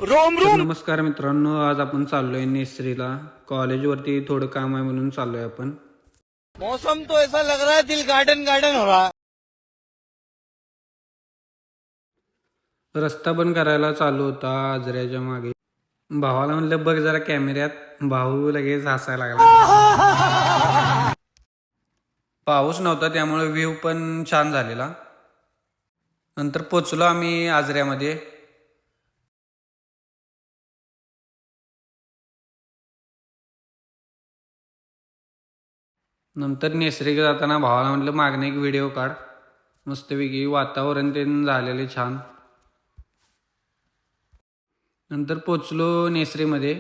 Rome तर Rome नमस्कार मित्रांनो, आज आपण चाललोय नेसरीला. कॉलेजवरती थोडं काम आहे म्हणून चाललोय आपण. मौसम तो ऐसा लग रहा है दिल गार्डन गार्डन हो रहा है। रस्ता बंद करायला चालू होता आजऱ्याच्या मागे. भावाला म्हणलं बघ जरा कॅमेऱ्यात. भाऊ लगेच हसायला लागला. पाऊस नव्हता त्यामुळे व्ह्यू पण छान झालेला. नंतर पोचलो आम्ही आजऱ्यामध्ये. नंतर नेसरीला जाताना भावाला म्हटलं मागणे एक व्हिडिओ काढ. मस्तपैकी वातावरण ते झालेले छान. नंतर पोचलो नेसरीमध्ये.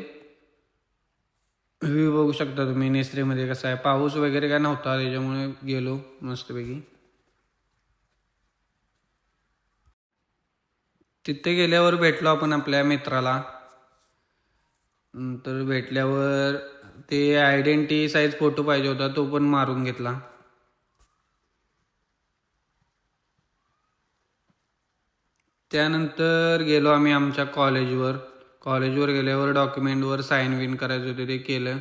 व्ह्यू बघू शकता तुम्ही नेसरीमध्ये कसा आहे. पाऊस वगैरे काय नव्हता त्याच्यामुळे गेलो मस्तपैकी. तिथे गेल्यावर भेटलो आपण आपल्या मित्राला. नंतर भेटल्यावर ते आयडेंटिटी साईज फोटो पाहिजे होता तो पण मारून घेतला. त्यानंतर गेलो आम्ही आमच्या कॉलेजवर गेल्यावर डॉक्युमेंटवर साईन विन करायचे होते ते केलं.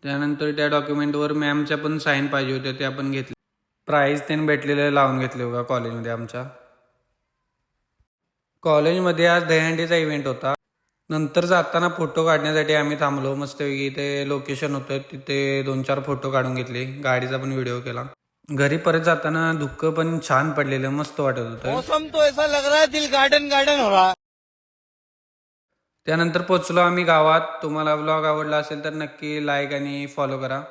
त्यानंतर त्या डॉक्युमेंटवर मॅमच्या पण साईन पाहिजे होत्या त्या पण घेतल्या. प्राईज त्यांनी भेटलेले लावून घेतले बघा कॉलेजमध्ये आमच्या. कॉलेजमध्ये आज दहीहंडीचा इव्हेंट होता. नंतर जाताना फोटो काढण्यासाठी आम्ही थांबलो मस्तपैकी. ते लोकेशन होतं तिथे 2-4 फोटो काढून घेतले. गाडीचा पण व्हिडिओ केला. घरी परत जाताना धुक्क पण छान पडलेलं, मस्त वाटत होतं. मौसम तो ऐसा लग रहा है दिल गार्डन गार्डन हो रहा है। त्यानंतर पोचलो आम्ही गावात. तुम्हाला व्लॉग आवडला असेल तर नक्की लाईक आणि फॉलो करा.